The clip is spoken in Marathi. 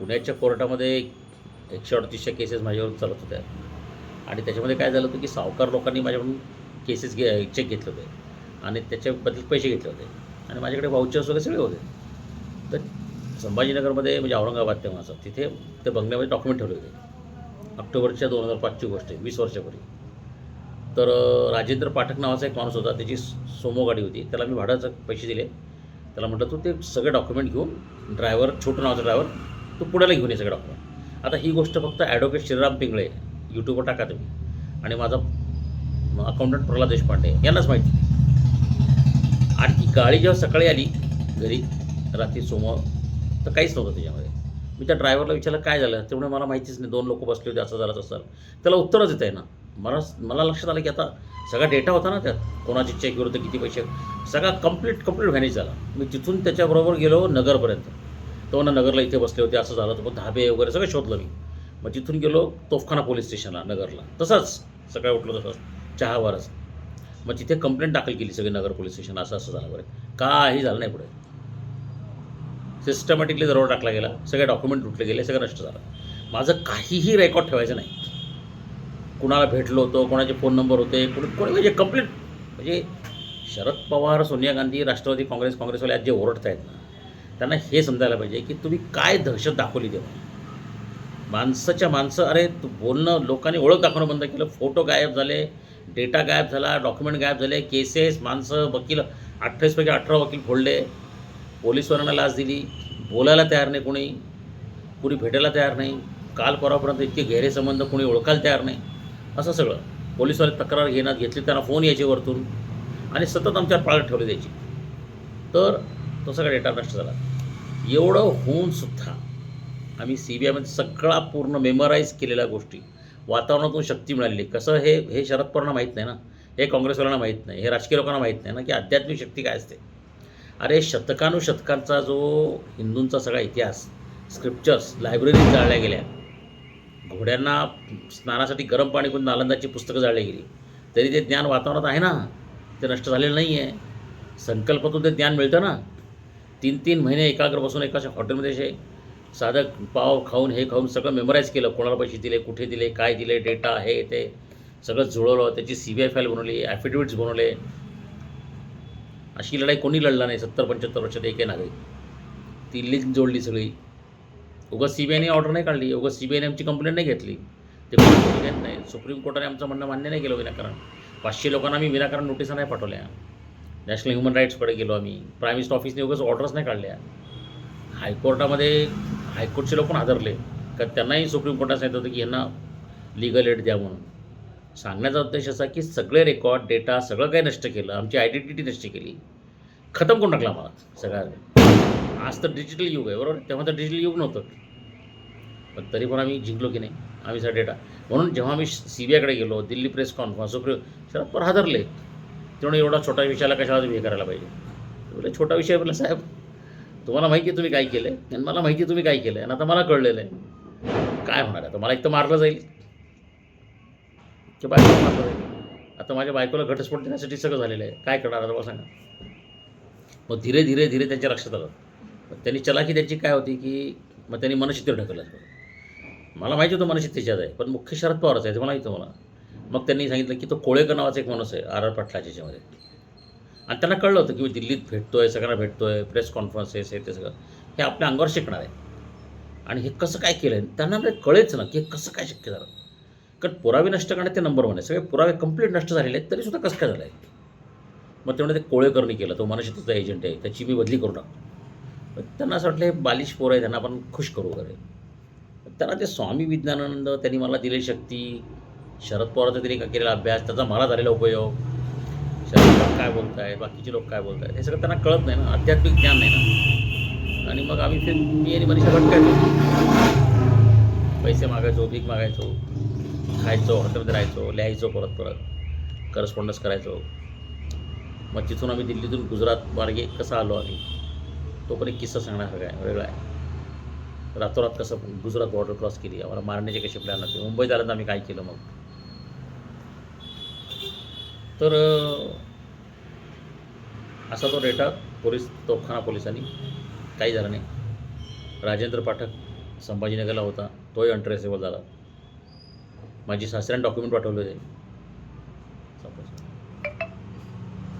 पुण्याच्या कोर्टामध्ये 138च्या केसेस माझ्यावर चालत होत्या आणि त्याच्यामध्ये काय झालं होतं की सावकार लोकांनी माझ्याकडून केसेस चेक घेतले होते आणि त्याच्याबद्दल पैसे घेतले होते आणि माझ्याकडे वाउचर्स वगैरे सगळे होते. तर संभाजीनगरमध्ये म्हणजे औरंगाबाद तेव्हाचं तिथे ते बंगल्यामध्ये डॉक्युमेंट ठेवले होते. ऑक्टोबरच्या 2005ची गोष्ट आहे, 20 वर्षापूर्वी. तर राजेंद्र पाठक नावाचा एक माणूस होता, त्याची सोमो गाडी होती. त्याला मी भाड्याचे पैसे दिले. त्याला म्हटलं तू ते सगळे डॉक्युमेंट घेऊन ड्रायव्हर, छोटू नावाचा ड्रायव्हर, तू पुण्याला घेऊन ये सगळे डॉक्युमेंट. आता ही गोष्ट फक्त ॲडव्होकेट श्रीराम पिंगळे यूट्यूबवर टाका तुम्ही आणि माझा अकाउंटंट प्रल्हाद देशपांडे यांनाच माहिती. आणि ती गाडी जेव्हा सकाळी आली घरी रात्री सोमवार, तर काहीच नव्हतं त्याच्यामध्ये. मी त्या ड्रायव्हरला विचारलं काय झालं, त्यामुळे मला माहितीच नाही, 2 लोक बसले होते, असं झालं तसं झालं. त्याला उत्तरच येत आहे ना. मला मला लक्षात आलं की आता सगळा डेटा होता ना त्यात, कोणाची चेक विरुद्ध किती पैसे, सगळा कंप्लीट व्हॅनिश झाला. मी तिथून त्याच्याबरोबर गेलो नगरपर्यंत. तो ना नगरला इथे बसले होते, असं झालं. तर मग धाबे वगैरे सगळं शोधलं मी. मग तिथून गेलो तोफखाना पोलीस स्टेशनला नगरला, तसंच सकाळी उठलो तसंच चहावरच. मग तिथे कंप्लेंट दाखल केली सगळी नगर पोलीस स्टेशन, असं असं झालं. बरं काही झालं नाही पुढे. सिस्टमॅटिकली दरोडा टाकला गेला, सगळे डॉक्युमेंट लुटले गेले, सगळं नष्ट झालं. माझं काहीही रेकॉर्ड ठेवायचं नाही. कुणाला भेटलो होतो, कोणाचे फोन नंबर होते, कोणी म्हणजे कंप्लीट. म्हणजे शरद पवार, सोनिया गांधी, राष्ट्रवादी काँग्रेसवाले आज जे ओरडत आहेत ना, त्यांना हे समजायला पाहिजे की तुम्ही काय दहशत दाखवली तेव्हा. माणसाच्या माणसं, अरे बोलणं, लोकांनी ओळख दाखवणं बंद केलं, फोटो गायब झाले, डेटा गायब झाला, डॉक्युमेंट गायब झाले, केसेस, माणसं, वकील 28 पैकी 18 वकील फोडले, पोलीसवाल्यांना लाच दिली, बोलायला तयार नाही कुणी भेटायला तयार नाही, काल परवापर्यंत इतके गहिरे संबंध कोणी ओळखायला तयार नाही, असं सगळं. पोलीसवाले तक्रार घेतली, त्यांना फोन यायचे वरतून आणि सतत आमच्यावर पाळत ठेवले द्यायची. तर तो सगळा डेटा नष्ट झाला. एवढं होऊनसुद्धा आम्ही CBIमध्ये सगळा पूर्ण मेमराईज केलेल्या गोष्टी, वातावरणातून शक्ती मिळालेली. कसं हे शरद पवारांना माहीत नाही ना, हे काँग्रेसवाल्यांना माहीत नाही, हे राजकीय लोकांना माहीत नाही ना की आध्यात्मिक शक्ती काय असते. अरे शतकानुशतकांचा जो हिंदूंचा सगळा इतिहास, स्क्रिप्चर्स, लायब्ररी जाळल्या गेल्या, घोड्यांना स्नानासाठी गरम पाणी करून नालंदाची पुस्तकं जाळली गेली, तरी ते ज्ञान वातावरणात आहे ना, ते नष्ट झालेलं नाही आहे. संकल्पातून ते ज्ञान मिळतं ना. 3-3 महिने एकाग्र बसून एका हॉटेलमध्ये असे साधं पाव खाऊन, हे खाऊन सगळं मेमराईज केलं, कोणाला पैसे दिले, कुठे दिले, काय दिले, डेटा, हे ते सगळं जुळवलं, त्याची CBI फाईल बनवली, ॲफिडेविट्स बनवले. अशी लढाई कोणी लढला नाही 70-75 वर्षात एकही नागरिक. ती लिंक जोडली सगळी. उगाच CBIने ऑर्डर नाही काढली, उगाच CBIने आमची कंप्लेंट नाही घेतली, ते कोणी घेत नाही. सुप्रीम कोर्टाने आमचं म्हणणं मान्य नाही केलं विनाकारण. 500 लोकांना आम्ही विनाकारण नोटिसा नाही पाठवल्या. नॅशनल ह्युमन राईट्सकडे गेलो आम्ही. प्राईम मिनिस्टर ऑफिसने उगाच ऑर्डर्स नाही काढल्या. हायकोर्टामध्ये हायकोर्टचे लोक पण हादरले, कारण त्यांनाही सुप्रीम कोर्टाने सांगितलं होतं की यांना लिगल एड द्या म्हणून. सांगण्याचा उद्देश असा की सगळे रेकॉर्ड, डेटा सगळं काही नष्ट केलं, आमची आयडेंटिटी नष्ट केली, खतम करून टाकला आम्हाला सगळ्या. आज तर डिजिटल युग आहे, बरोबर. तेव्हा तर डिजिटल युग नव्हतं, पण तरी पण आम्ही जिंकलो की नाही आम्ही सगळा डेटा. म्हणून जेव्हा आम्ही CBIकडे गेलो, दिल्ली प्रेस कॉन्फरन्स, शरद पवार हादरले. तेवढं एवढा छोटा विषयाला कशाला तुम्ही हे करायला पाहिजे. म्हणजे छोटा विषय बोलला, साहेब तुम्हाला माहिती आहे तुम्ही काय केलं आहे आणि मला माहिती आहे तुम्ही काय केलं आहे, आणि आता मला कळलेलं आहे काय होणार आहे. आता मला एक तर मारलं जाईल की बायकोला मारलं जाईल. आता माझ्या बायकोला घटस्फोट देण्यासाठी सगळं झालेलं आहे, काय करणार आता मला सांगा. मग धीरे धीरे धीरे त्यांच्या लक्षात आलं. मग त्यांनी चलाकी त्यांची काय होती की मग त्यांनी मनशित्तेवर ढकललं. मला माहिती होतं मनशित्त त्याच्यात आहे, पण मुख्य शरद पवारच आहे ते मला माहिती मला. मग त्यांनी सांगितलं की तो कोळेकर नावाचा एक माणूस आहे RR पाटलाच्या याच्यामध्ये, आणि त्यांना कळलं होतं की मी दिल्लीत भेटतोय, सगळ्यांना भेटतोय, प्रेस कॉन्फरन्सेस हे ते सगळं, हे आपल्या अंगावर शिकणार आहे. आणि हे कसं काय केलं आहे त्यांना कळेच ना की हे कसं काय शक्य झालं. कारण पुरावे नष्ट करण्यात ते नंबर 1 आहे. सगळे पुरावे कंप्लीट नष्ट झालेले आहेत, तरीसुद्धा कसं काय झालं आहे. मग तेवढं ते कोळेकरनी केलं, तो मनशित्तेचा एजंट आहे, त्याची मी बदली करू टाकतो. त्यांना असं वाटलं हे बालिश पोर आहे, त्यांना आपण खुश करू वगैरे. त्यांना ते स्वामी विज्ञानानंद, त्यांनी मला दिलेली शक्ती, शरद पवारचा त्यांनी केलेला अभ्यास, त्याचा मला झालेला उपयोग, शरद पवार काय बोलत आहेत, बाकीचे लोक काय बोलत आहेत, हे सगळं त्यांना कळत नाही ना, आध्यात्मिक ज्ञान नाही ना. आणि मग आम्ही मी आणि मनीषा भटकायचो, पैसे मागायचो, भीक मागायचो, खायचो, हॉटेलमध्ये राहायचो, लिहायचो, परत करस्पॉन्डन्स करायचो. मग तिथून आम्ही दिल्लीतून गुजरात मार्गे कसं आलो आम्ही, तो पण एक किस्सा सांगण्यासारखा आहे, वेगळा आहे. रातोरात कसं गुजरात बॉर्डर क्रॉस केली, आम्हाला मारण्याचे कसे प्लॅन होते, मुंबईत आल्यानंतर आम्ही काय केलं मग. तर असा तो डेटा तोफखाना पोलिसांनी, काही झालं नाही. राजेंद्र पाठक संभाजीनगरला होता, तोही अनट्रेसेबल झाला. माझी सासऱ्यानं डॉक्युमेंट पाठवले होते,